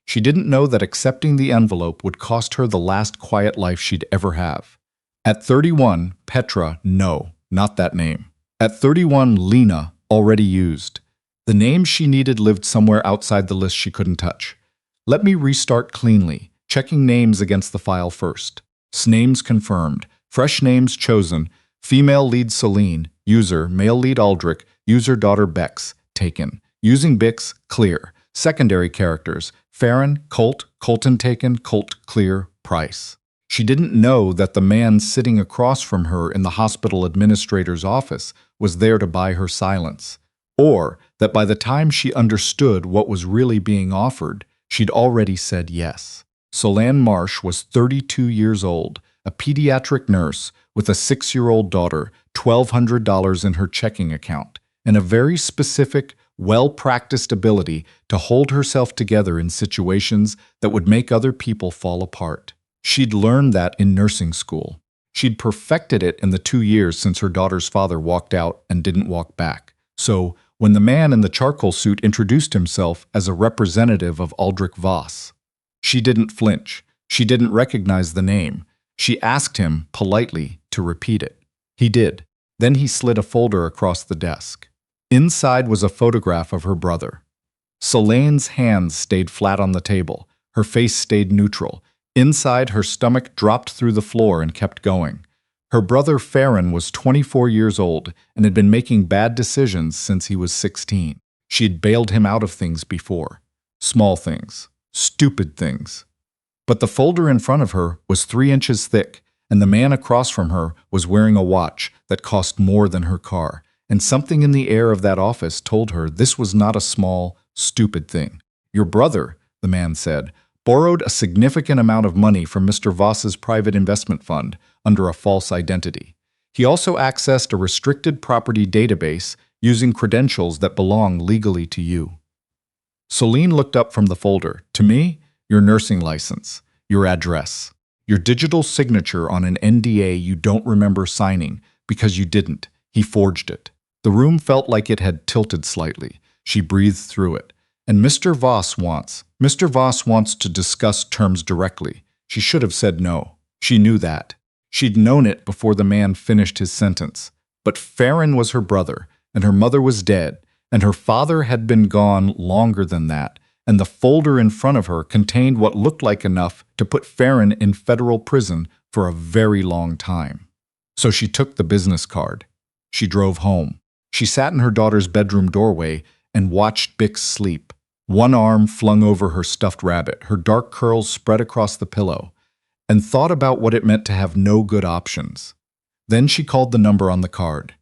She didn't know that accepting the envelope would cost her the last quiet life she'd ever have. At 31, Petra, no, not that name. At 31, Lena, already used. The name she needed lived somewhere outside the list she couldn't touch. Let me restart cleanly, checking names against the file first. Names confirmed. Fresh names chosen. Female lead Solène. User, male lead Aldric. User daughter Bex. Taken. Using Bix, clear. Secondary characters. Farron, Colt, Colton taken, Colt clear, Price. She didn't know that the man sitting across from her in the hospital administrator's office was there to buy her silence. Or that by the time she understood what was really being offered, she'd already said yes. Solène Marsh was 32 years old, a pediatric nurse with a 6-year-old daughter, $1,200 in her checking account, and a very specific, well-practiced ability to hold herself together in situations that would make other people fall apart. She'd learned that in nursing school. She'd perfected it in the 2 years since her daughter's father walked out and didn't walk back. So, when the man in the charcoal suit introduced himself as a representative of Aldric Voss, she didn't flinch. She didn't recognize the name. She asked him, politely, to repeat it. He did. Then he slid a folder across the desk. Inside was a photograph of her brother. Solène's hands stayed flat on the table. Her face stayed neutral. Inside, her stomach dropped through the floor and kept going. Her brother Farron was 24 years old and had been making bad decisions since he was 16. She had bailed him out of things before. Small things. Stupid things. But the folder in front of her was 3 inches thick, and the man across from her was wearing a watch that cost more than her car. And something in the air of that office told her this was not a small, stupid thing. Your brother, the man said, borrowed a significant amount of money from Mr. Voss's private investment fund under a false identity. He also accessed a restricted property database using credentials that belong legally to you. Solène looked up from the folder. To me, your nursing license, your address, your digital signature on an NDA you don't remember signing because you didn't. He forged it. The room felt like it had tilted slightly. She breathed through it. And Mr. Voss wants to discuss terms directly. She should have said no. She knew that. She'd known it before the man finished his sentence. But Farron was her brother, and her mother was dead, and her father had been gone longer than that, and the folder in front of her contained what looked like enough to put Farron in federal prison for a very long time. So she took the business card. She drove home. She sat in her daughter's bedroom doorway and watched Bix sleep. One arm flung over her stuffed rabbit, her dark curls spread across the pillow, and thought about what it meant to have no good options. Then she called the number on the card.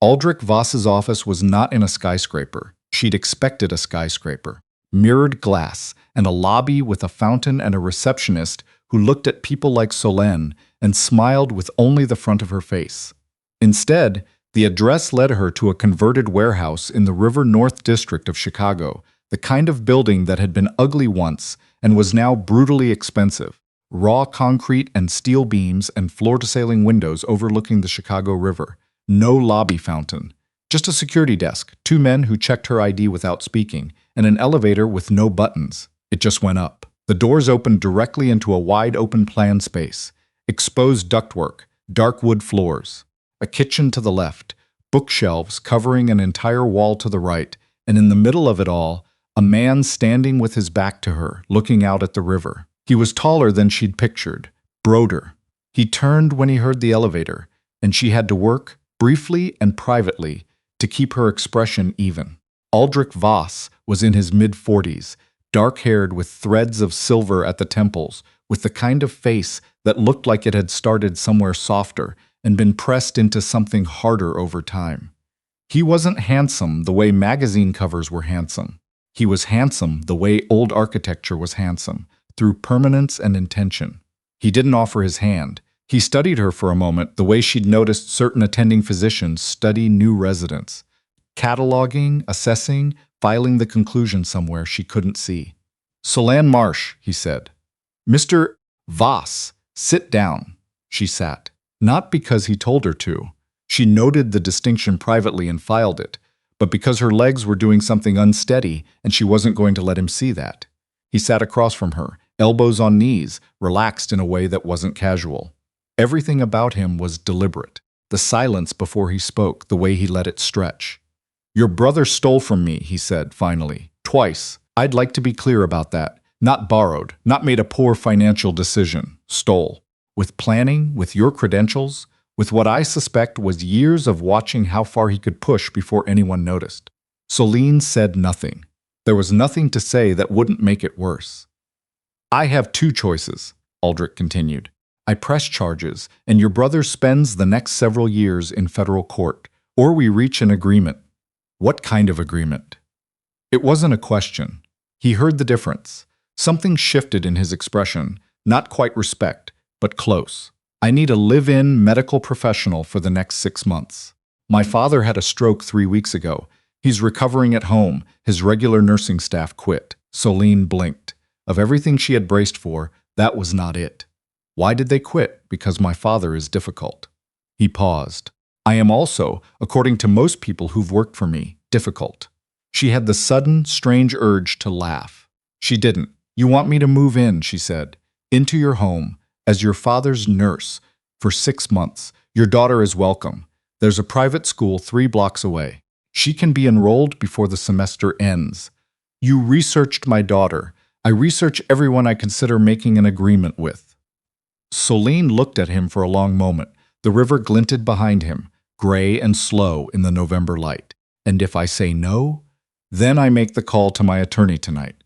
Aldric Voss's office was not in a skyscraper. She'd expected a skyscraper. Mirrored glass, and a lobby with a fountain and a receptionist who looked at people like Solène and smiled with only the front of her face. Instead, the address led her to a converted warehouse in the River North District of Chicago, the kind of building that had been ugly once and was now brutally expensive. Raw concrete and steel beams and floor-to-ceiling windows overlooking the Chicago River. No lobby fountain. Just a security desk, 2 men who checked her ID without speaking, and an elevator with no buttons. It just went up. The doors opened directly into a wide-open plan space. Exposed ductwork, dark wood floors. A kitchen to the left, bookshelves covering an entire wall to the right, and in the middle of it all, a man standing with his back to her, looking out at the river. He was taller than she'd pictured, broader. He turned when he heard the elevator, and she had to work, briefly and privately, to keep her expression even. Aldric Voss was in his mid-40s, dark-haired with threads of silver at the temples, with the kind of face that looked like it had started somewhere softer and been pressed into something harder over time. He wasn't handsome the way magazine covers were handsome. He was handsome the way old architecture was handsome, through permanence and intention. He didn't offer his hand. He studied her for a moment the way she'd noticed certain attending physicians study new residents, cataloging, assessing, filing the conclusion somewhere she couldn't see. Solène Marsh, he said. Mr. Voss, sit down. She sat. Not because he told her to. She noted the distinction privately and filed it, but because her legs were doing something unsteady and she wasn't going to let him see that. He sat across from her, elbows on knees, relaxed in a way that wasn't casual. Everything about him was deliberate. The silence before he spoke, the way he let it stretch. "Your brother stole from me," he said, finally. "Twice. I'd like to be clear about that. Not borrowed, not made a poor financial decision. Stole. With planning, with your credentials, with what I suspect was years of watching how far he could push before anyone noticed." Solène said nothing. There was nothing to say that wouldn't make it worse. "I have two choices," Aldric continued. "I press charges, and your brother spends the next several years in federal court, or we reach an agreement." What kind of agreement? It wasn't a question. He heard the difference. Something shifted in his expression, not quite respect, but close. "I need a live-in medical professional for the next 6 months. My father had a stroke 3 weeks ago. He's recovering at home. His regular nursing staff quit." Solène blinked. Of everything she had braced for, that was not it. "Why did they quit? Because my father is difficult." He paused. "I am also, according to most people who've worked for me, difficult." She had the sudden, strange urge to laugh. She didn't. "You want me to move in," she said, "into your home, as your father's nurse, for 6 months. Your daughter is welcome. There's a private school 3 blocks away. She can be enrolled before the semester ends. You researched my daughter. I research everyone I consider making an agreement with." Solène looked at him for a long moment. The river glinted behind him, gray and slow in the November light. "And if I say no, then I make the call to my attorney tonight."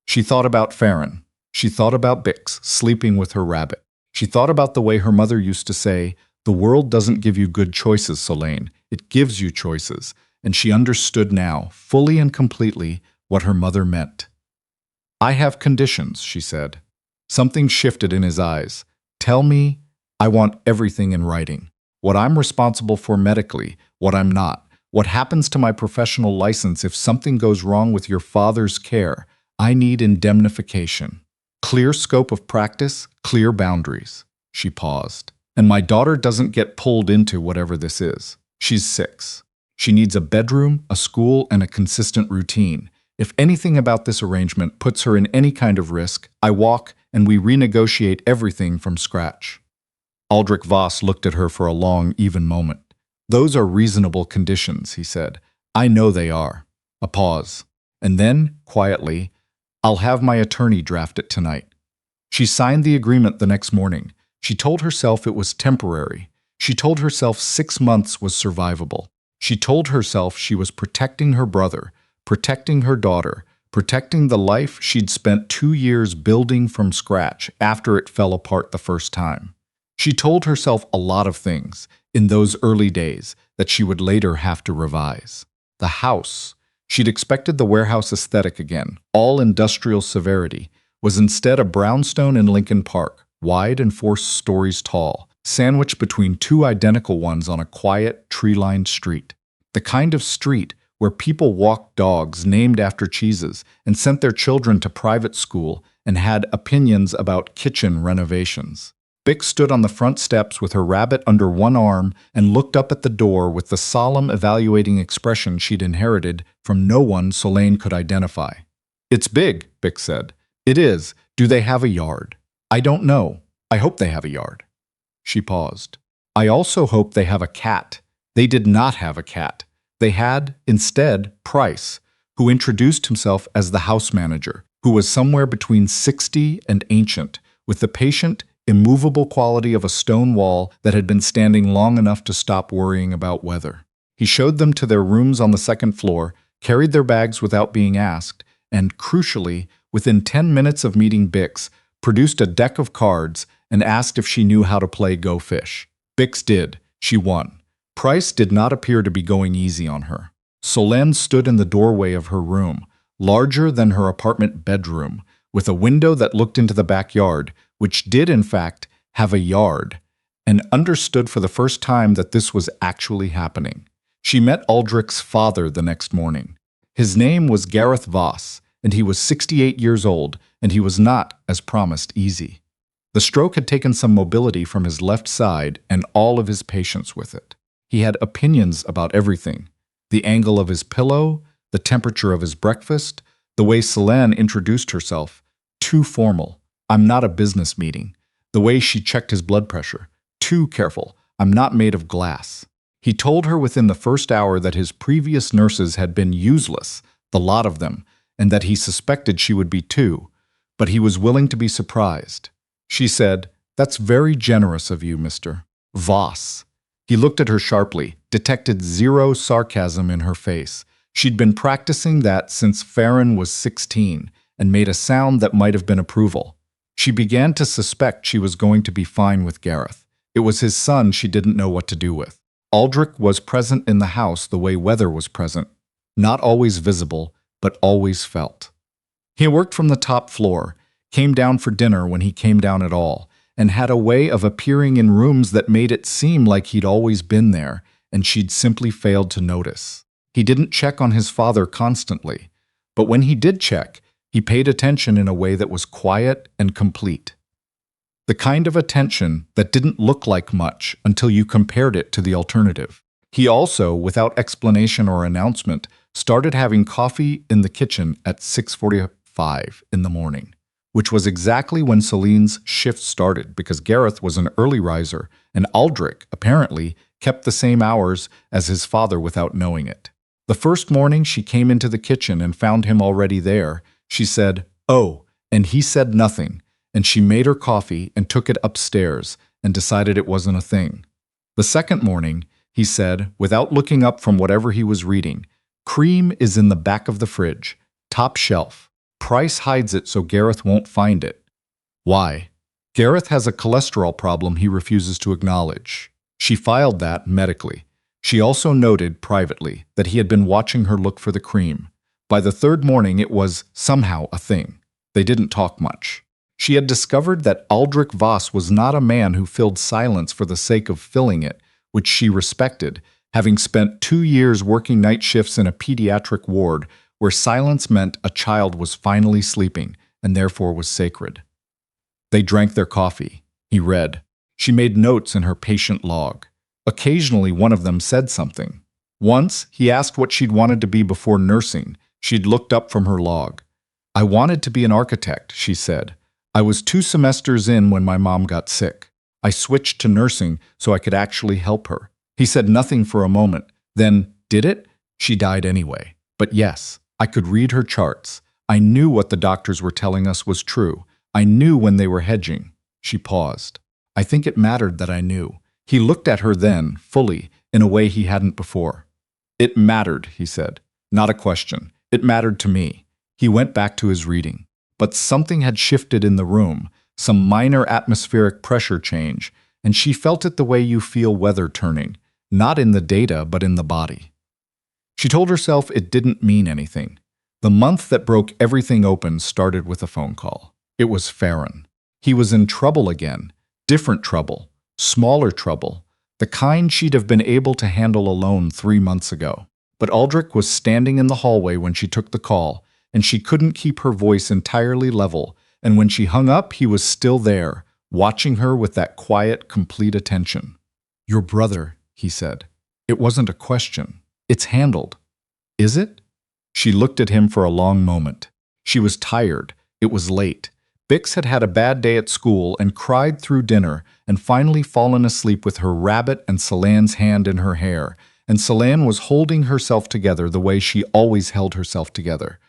She thought about Farron. She thought about Bix sleeping with her rabbit. She thought about the way her mother used to say, "The world doesn't give you good choices, Solène. It gives you choices." And she understood now, fully and completely, what her mother meant. "I have conditions," she said. Something shifted in his eyes. "Tell me, I want everything in writing. What I'm responsible for medically, what I'm not. What happens to my professional license if something goes wrong with your father's care. I need indemnification. Clear scope of practice, clear boundaries." She paused. "And my daughter doesn't get pulled into whatever this is. She's 6. She needs a bedroom, a school, and a consistent routine. If anything about this arrangement puts her in any kind of risk, I walk and we renegotiate everything from scratch." Aldric Voss looked at her for a long, even moment. "Those are reasonable conditions," he said. "I know they are." A pause. And then, quietly, "I'll have my attorney draft it tonight." She signed the agreement the next morning. She told herself it was temporary. She told herself 6 months was survivable. She told herself she was protecting her brother, protecting her daughter, protecting the life she'd spent 2 years building from scratch after it fell apart the first time. She told herself a lot of things in those early days that she would later have to revise. The house, she'd expected the warehouse aesthetic again, all industrial severity, was instead a brownstone in Lincoln Park, wide and 4 stories tall, sandwiched between 2 identical ones on a quiet, tree-lined street. The kind of street where people walked dogs named after cheeses and sent their children to private school and had opinions about kitchen renovations. Bix stood on the front steps with her rabbit under one arm and looked up at the door with the solemn, evaluating expression she'd inherited from no one Solène could identify. "It's big," Bix said. "It is. Do they have a yard?" "I don't know. I hope they have a yard." She paused. "I also hope they have a cat." They did not have a cat. They had, instead, Price, who introduced himself as the house manager, who was somewhere between 60 and ancient, with the patient, immovable quality of a stone wall that had been standing long enough to stop worrying about weather. He showed them to their rooms on the 2nd floor, carried their bags without being asked, and, crucially, within 10 minutes of meeting Bix, produced a deck of cards and asked if she knew how to play Go Fish. Bix did. She won. Price did not appear to be going easy on her. Solène stood in the doorway of her room, larger than her apartment bedroom, with a window that looked into the backyard, which did, in fact, have a yard, and understood for the first time that this was actually happening. She met Aldric's father the next morning. His name was Gareth Voss, and he was 68 years old, and he was not, as promised, easy. The stroke had taken some mobility from his left side and all of his patience with it. He had opinions about everything: the angle of his pillow, the temperature of his breakfast, the way Solène introduced herself, Too formal. I'm not a business meeting. The way she checked his blood pressure. Too careful. I'm not made of glass. He told her within the first hour that his previous nurses had been useless, the lot of them, and that he suspected she would be too, but he was willing to be surprised. She said, "That's very generous of you, Mr. Voss." He looked at her sharply, detected zero sarcasm in her face. She'd been practicing that since Farron was 16 and made a sound that might have been approval. She began to suspect she was going to be fine with Gareth. It was his son she didn't know what to do with. Aldric was present in the house the way weather was present, not always visible, but always felt. He worked from the top floor, came down for dinner when he came down at all, and had a way of appearing in rooms that made it seem like he'd always been there and she'd simply failed to notice. He didn't check on his father constantly, but when he did check, he paid attention in a way that was quiet and complete. The kind of attention that didn't look like much until you compared it to the alternative. He also, without explanation or announcement, started having coffee in the kitchen at 6:45 in the morning, which was exactly when Solène's shift started because Gareth was an early riser and Aldric, apparently, kept the same hours as his father without knowing it. The first morning she came into the kitchen and found him already there, she said, "Oh," and he said nothing, and she made her coffee and took it upstairs and decided it wasn't a thing. The second morning, he said, without looking up from whatever he was reading, "Cream is in the back of the fridge, top shelf. Price hides it so Gareth won't find it." Why? Gareth has a cholesterol problem he refuses to acknowledge. She filed that medically. She also noted privately that he had been watching her look for the cream. By the third morning, it was somehow a thing. They didn't talk much. She had discovered that Aldric Voss was not a man who filled silence for the sake of filling it, which she respected, having spent 2 years working night shifts in a pediatric ward where silence meant a child was finally sleeping and therefore was sacred. They drank their coffee. He read. She made notes in her patient log. Occasionally, one of them said something. Once, he asked what she'd wanted to be before nursing. She'd looked up from her log. "I wanted to be an architect," she said. "I was 2 semesters in when my mom got sick. I switched to nursing so I could actually help her." He said nothing for a moment. Then, "Did it?" "She died anyway. But yes, I could read her charts. I knew what the doctors were telling us was true. I knew when they were hedging." She paused. "I think it mattered that I knew." He looked at her then, fully, in a way he hadn't before. "It mattered," he said. "Not a question. It mattered to me." He went back to his reading. But something had shifted in the room, some minor atmospheric pressure change, and she felt it the way you feel weather turning, not in the data but in the body. She told herself it didn't mean anything. The month that broke everything open started with a phone call. It was Farron. He was in trouble again, different trouble, smaller trouble, the kind she'd have been able to handle alone 3 months ago. But Aldric was standing in the hallway when she took the call, and she couldn't keep her voice entirely level, and when she hung up, he was still there, watching her with that quiet, complete attention. "Your brother," he said. "It wasn't a question. It's handled." "Is it?" She looked at him for a long moment. She was tired. It was late. Bix had had a bad day at school and cried through dinner and finally fallen asleep with her rabbit and Solène's hand in her hair, and Solène was holding herself together the way she always held herself together.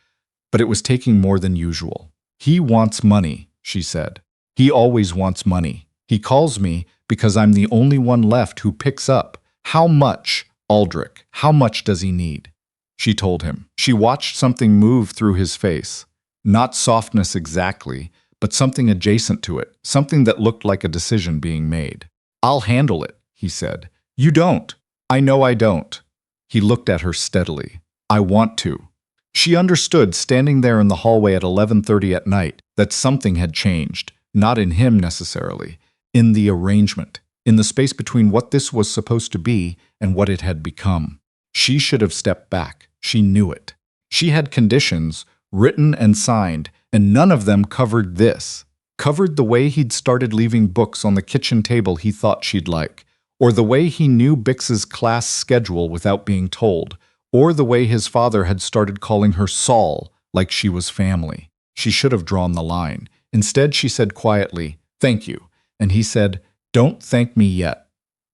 But it was taking more than usual. "He wants money," she said. "He always wants money. He calls me because I'm the only one left who picks up. How much, Aldric? How much does he need?" She told him. She watched something move through his face. Not softness exactly, but something adjacent to it, something that looked like a decision being made. "I'll handle it," he said. "You don't." "I know I don't." He looked at her steadily. "I want to." She understood, standing there in the hallway at 11:30 at night, that something had changed, not in him necessarily, in the arrangement, in the space between what this was supposed to be and what it had become. She should have stepped back. She knew it. She had conditions, written and signed, and none of them covered this. Covered the way he'd started leaving books on the kitchen table he thought she'd like, or the way he knew Bix's class schedule without being told, or the way his father had started calling her Saul like she was family. She should have drawn the line. Instead, she said quietly, "Thank you." And he said, "Don't thank me yet,"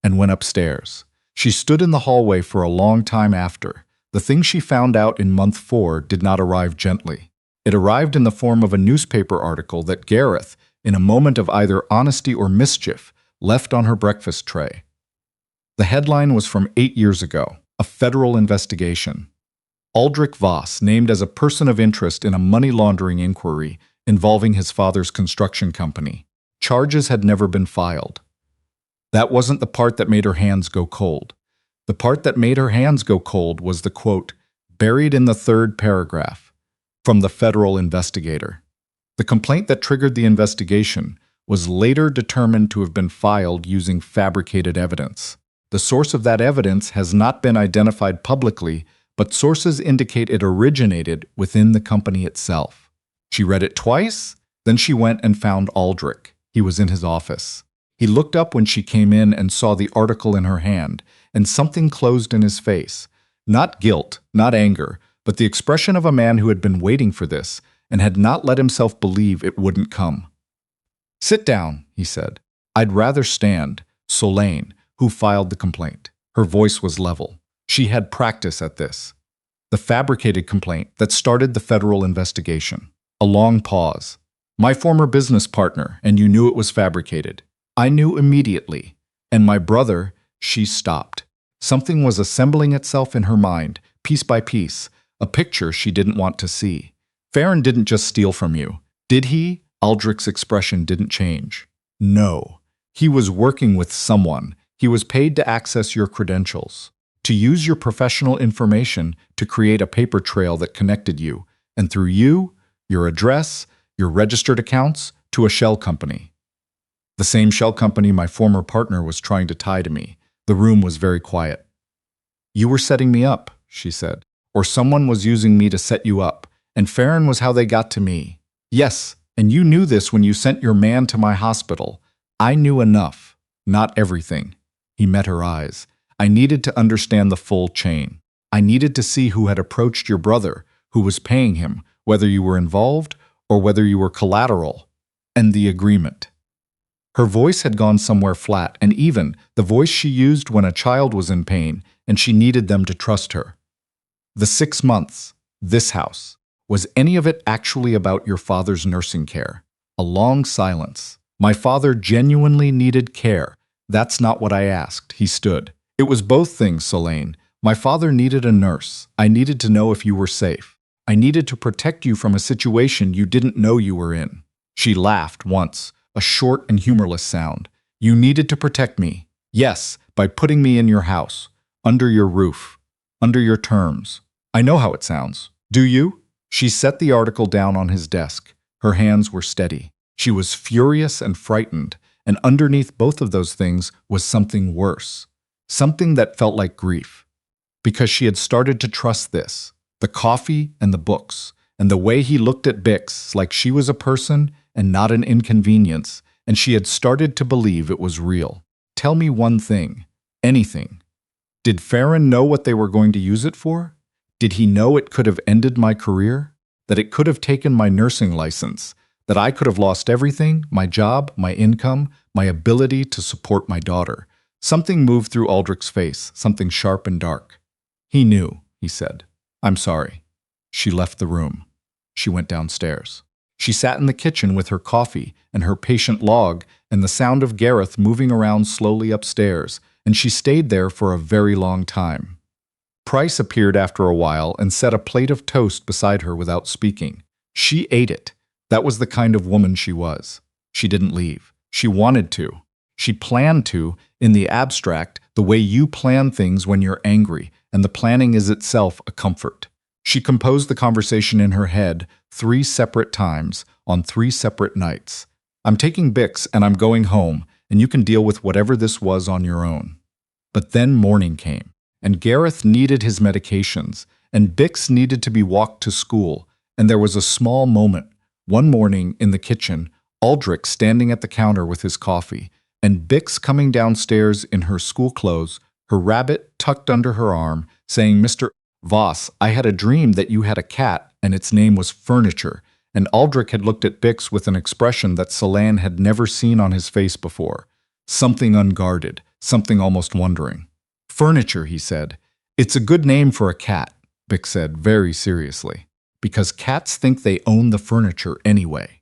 and went upstairs. She stood in the hallway for a long time after. The thing she found out in month 4 did not arrive gently. It arrived in the form of a newspaper article that Gareth, in a moment of either honesty or mischief, left on her breakfast tray. The headline was from 8 years ago, a federal investigation. Aldric Voss named as a person of interest in a money laundering inquiry involving his father's construction company. Charges had never been filed. That wasn't the part that made her hands go cold. The part that made her hands go cold was the quote, buried in the 3rd paragraph, from the federal investigator. The complaint that triggered the investigation was later determined to have been filed using fabricated evidence. The source of that evidence has not been identified publicly, but sources indicate it originated within the company itself. She read it twice, then she went and found Aldric. He was in his office. He looked up when she came in and saw the article in her hand, and something closed in his face. Not guilt, not anger, but the expression of a man who had been waiting for this and had not let himself believe it wouldn't come. "Sit down," he said. "I'd rather stand." Solène, who filed the complaint. Her voice was level. She had practice at this. The fabricated complaint that started the federal investigation. A long pause. "My former business partner, and you knew it was fabricated." "I knew immediately." "And my brother," she stopped. Something was assembling itself in her mind, piece by piece, a picture she didn't want to see. "Farron didn't just steal from you, did he?" Aldric's expression didn't change. "No. He was working with someone. He was paid to access your credentials, to use your professional information to create a paper trail that connected you, and through you, your address, your registered accounts, to a shell company. The same shell company my former partner was trying to tie to me." The room was very quiet. "You were setting me up," she said. "Or someone was using me to set you up, and Farron was how they got to me." "Yes, and you knew this when you sent your man to my hospital." "I knew enough, not everything." He met her eyes. "I needed to understand the full chain. I needed to see who had approached your brother, who was paying him, whether you were involved or whether you were collateral, and the agreement." Her voice had gone somewhere flat, and even the voice she used when a child was in pain and she needed them to trust her. "The 6 months, this house, was any of it actually about your father's nursing care?" A long silence. "My father genuinely needed care. That's not what I asked." He stood. "It was both things, Solène. My father needed a nurse. I needed to know if you were safe. I needed to protect you from a situation you didn't know you were in." She laughed once, a short and humorless sound. "You needed to protect me." "Yes, by putting me in your house, under your roof, under your terms." "I know how it sounds." "Do you?" She set the article down on his desk. Her hands were steady. She was furious and frightened, and underneath both of those things was something worse. Something that felt like grief. Because she had started to trust this. The coffee and the books, and the way he looked at Bix like she was a person and not an inconvenience, and she had started to believe it was real. "Tell me one thing. Anything. Did Farron know what they were going to use it for? Did he know it could have ended my career? That it could have taken my nursing license? That I could have lost everything, my job, my income, my ability to support my daughter?" Something moved through Aldric's face, something sharp and dark. "He knew," he said. "I'm sorry." She left the room. She went downstairs. She sat in the kitchen with her coffee and her patient log and the sound of Gareth moving around slowly upstairs, and she stayed there for a very long time. Price appeared after a while and set a plate of toast beside her without speaking. She ate it. That was the kind of woman she was. She didn't leave. She wanted to. She planned to, in the abstract, the way you plan things when you're angry, and the planning is itself a comfort. She composed the conversation in her head 3 separate times on 3 separate nights. "I'm taking Bix and I'm going home, and you can deal with whatever this was on your own." But then morning came, and Gareth needed his medications, and Bix needed to be walked to school, and there was a small moment, one morning in the kitchen, Aldric standing at the counter with his coffee, and Bix coming downstairs in her school clothes, her rabbit tucked under her arm, saying, "Mr. Voss, I had a dream that you had a cat, and its name was Furniture, and Aldric had looked at Bix with an expression that Solène had never seen on his face before. Something unguarded, something almost wondering. Furniture, he said. It's a good name for a cat, Bix said very seriously, because cats think they own the furniture anyway.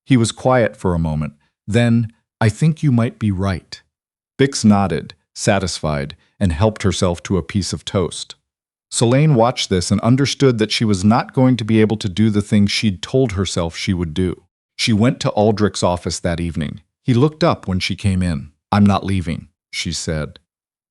He was quiet for a moment. Then, I think you might be right. Bix nodded, satisfied, and helped herself to a piece of toast. Solène watched this and understood that she was not going to be able to do the thing she'd told herself she would do. She went to Aldric's office that evening. He looked up when she came in. I'm not leaving, she said.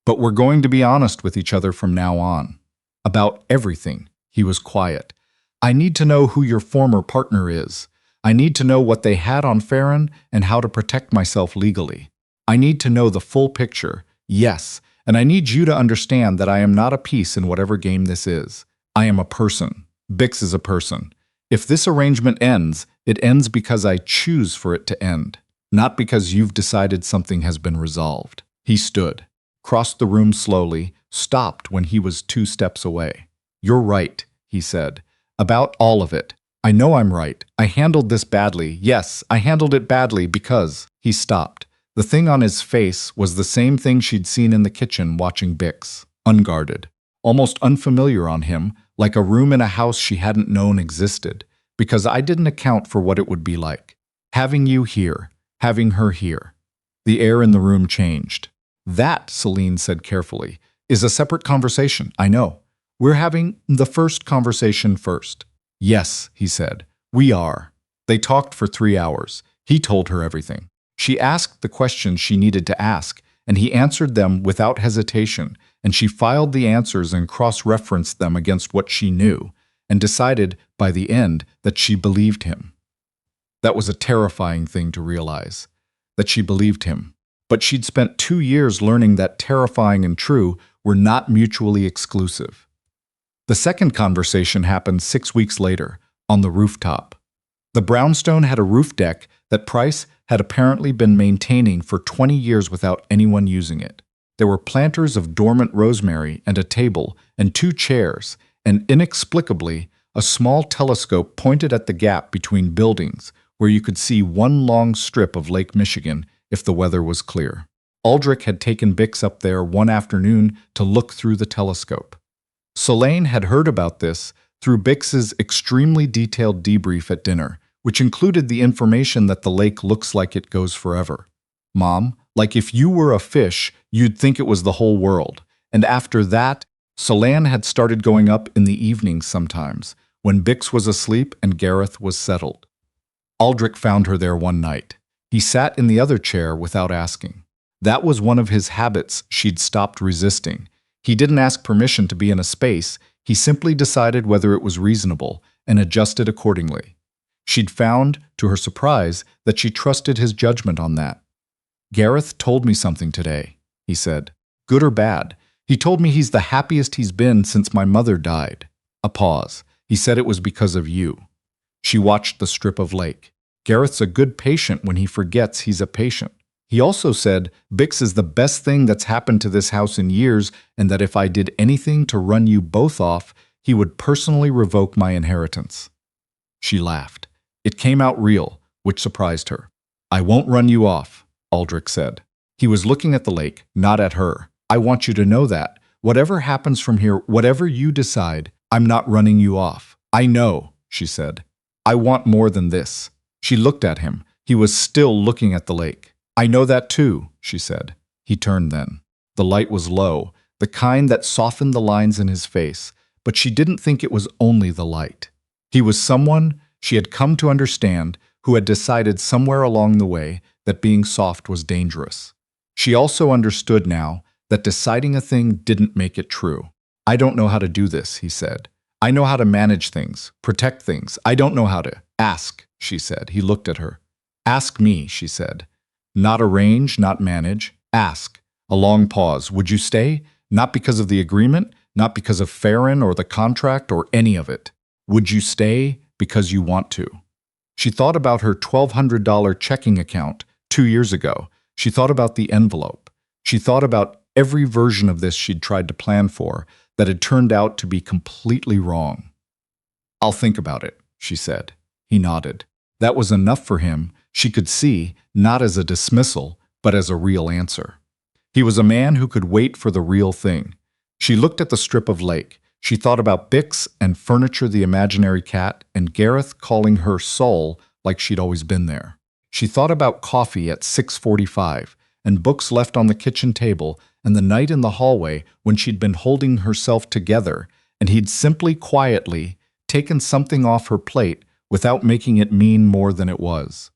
But we're going to be honest with each other from now on. About everything. He was quiet. I need to know who your former partner is. I need to know what they had on Farron and how to protect myself legally. I need to know the full picture, yes, and I need you to understand that I am not a piece in whatever game this is. I am a person. Bix is a person. If this arrangement ends, it ends because I choose for it to end, not because you've decided something has been resolved. He stood, crossed the room slowly, stopped when he was 2 steps away. You're right, he said, about all of it. I know I'm right. I handled this badly. Yes, I handled it badly because… He stopped. The thing on his face was the same thing she'd seen in the kitchen watching Bix, unguarded, almost unfamiliar on him, like a room in a house she hadn't known existed, because I didn't account for what it would be like. Having you here, having her here. The air in the room changed. That, Solène said carefully, is a separate conversation, I know. We're having the first conversation first. Yes, he said, we are. They talked for 3 hours. He told her everything. She asked the questions she needed to ask, and he answered them without hesitation, and she filed the answers and cross-referenced them against what she knew, and decided, by the end, that she believed him. That was a terrifying thing to realize, that she believed him. But she'd spent 2 years learning that terrifying and true were not mutually exclusive. The second conversation happened 6 weeks later, on the rooftop. The brownstone had a roof deck that Price had apparently been maintaining for 20 years without anyone using it. There were planters of dormant rosemary and a table and 2 chairs, and inexplicably, a small telescope pointed at the gap between buildings where you could see one long strip of Lake Michigan if the weather was clear. Aldric had taken Bix up there one afternoon to look through the telescope. Solène had heard about this through Bix's extremely detailed debrief at dinner, which included the information that the lake looks like it goes forever. Mom, like if you were a fish, you'd think it was the whole world. And after that, Solène had started going up in the evenings sometimes, when Bix was asleep and Gareth was settled. Aldric found her there one night. He sat in the other chair without asking. That was one of his habits she'd stopped resisting. He didn't ask permission to be in a space, he simply decided whether it was reasonable and adjusted accordingly. She'd found, to her surprise, that she trusted his judgment on that. Gareth told me something today, he said. Good or bad. He told me he's the happiest he's been since my mother died. A pause. He said it was because of you. She watched the strip of lake. Gareth's a good patient when he forgets he's a patient. He also said, Bix is the best thing that's happened to this house in years, and that if I did anything to run you both off, he would personally revoke my inheritance. She laughed. It came out real, which surprised her. I won't run you off, Aldric said. He was looking at the lake, not at her. I want you to know that. Whatever happens from here, whatever you decide, I'm not running you off. I know, she said. I want more than this. She looked at him. He was still looking at the lake. I know that too, she said. He turned then. The light was low, the kind that softened the lines in his face, but she didn't think it was only the light. He was someone she had come to understand who had decided somewhere along the way that being soft was dangerous. She also understood now that deciding a thing didn't make it true. I don't know how to do this, he said. I know how to manage things, protect things. I don't know how to. Ask, she said. He looked at her. Ask me, she said. Not arrange, not manage. Ask. A long pause. Would you stay? Not because of the agreement, not because of Farron or the contract or any of it. Would you stay because you want to? She thought about her $1,200 checking account 2 years ago. She thought about the envelope. She thought about every version of this she'd tried to plan for that had turned out to be completely wrong. I'll think about it, she said. He nodded. That was enough for him, she could see, not as a dismissal, but as a real answer. He was a man who could wait for the real thing. She looked at the strip of lake. She thought about Bix and Furniture the imaginary cat and Gareth calling her Sol like she'd always been there. She thought about coffee at 6:45 and books left on the kitchen table and the night in the hallway when she'd been holding herself together and he'd simply quietly taken something off her plate without making it mean more than it was.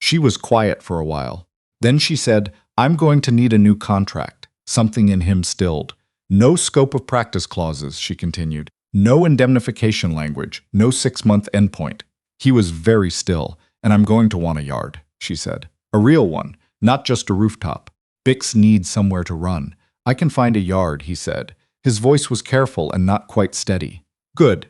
She was quiet for a while. Then she said, "I'm going to need a new contract." Something in him stilled. "No scope of practice clauses," she continued. "No indemnification language. No 6-month endpoint." He was very still. "And I'm going to want a yard," she said. "A real one, not just a rooftop. Bix needs somewhere to run. I can find a yard," he said. His voice was careful and not quite steady. "Good."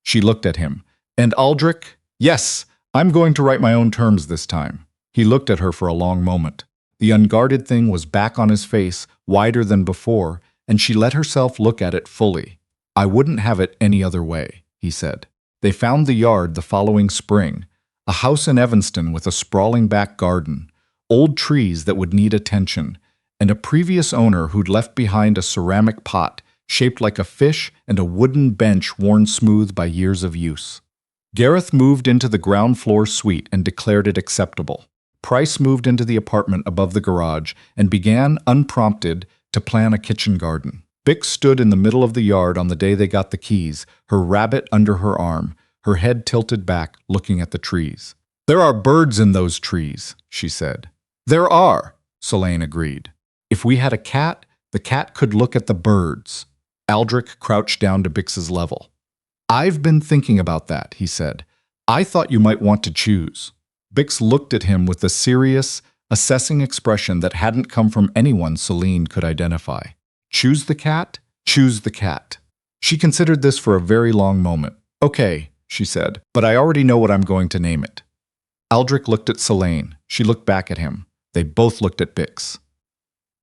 She looked at him. "And Aldric?" "Yes, I'm going to write my own terms this time." He looked at her for a long moment. The unguarded thing was back on his face, wider than before, and she let herself look at it fully. "I wouldn't have it any other way," he said. They found the yard the following spring, a house in Evanston with a sprawling back garden, old trees that would need attention, and a previous owner who'd left behind a ceramic pot shaped like a fish and a wooden bench worn smooth by years of use. Gareth moved into the ground floor suite and declared it acceptable. Price moved into the apartment above the garage and began, unprompted, to plan a kitchen garden. Bix stood in the middle of the yard on the day they got the keys, her rabbit under her arm, her head tilted back, looking at the trees. "There are birds in those trees," she said. "There are," Solène agreed. "If we had a cat, the cat could look at the birds." Aldric crouched down to Bix's level. "I've been thinking about that," he said. "I thought you might want to choose." Bix looked at him with a serious, assessing expression that hadn't come from anyone Solène could identify. "Choose the cat? Choose the cat." She considered this for a very long moment. "Okay," she said, "but I already know what I'm going to name it." Aldric looked at Solène. She looked back at him. They both looked at Bix.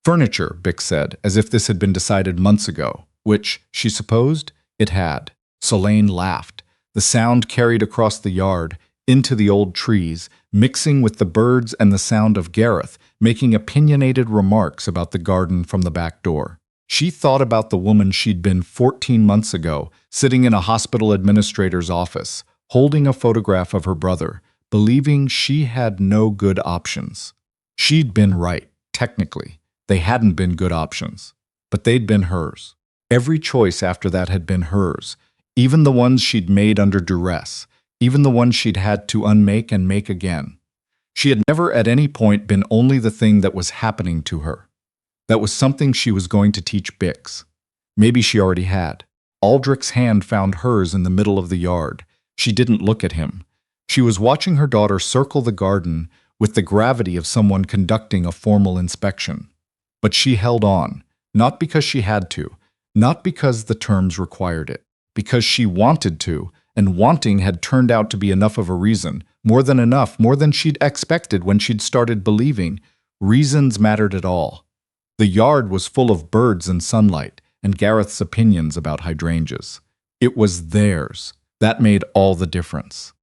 "Furniture," Bix said, as if this had been decided months ago, which, she supposed, it had. Solène laughed. The sound carried across the yard, into the old trees, mixing with the birds and the sound of Gareth, making opinionated remarks about the garden from the back door. She thought about the woman she'd been 14 months ago, sitting in a hospital administrator's office, holding a photograph of her brother, believing she had no good options. She'd been right, technically. They hadn't been good options, but they'd been hers. Every choice after that had been hers, even the ones she'd made under duress, even the ones she'd had to unmake and make again. She had never at any point been only the thing that was happening to her. That was something she was going to teach Bix. Maybe she already had. Aldric's hand found hers in the middle of the yard. She didn't look at him. She was watching her daughter circle the garden with the gravity of someone conducting a formal inspection. But she held on, not because she had to, not because the terms required it, because she wanted to, and wanting had turned out to be enough of a reason, more than enough, more than she'd expected when she'd started believing reasons mattered at all. The yard was full of birds and sunlight, and Gareth's opinions about hydrangeas. It was theirs. That made all the difference.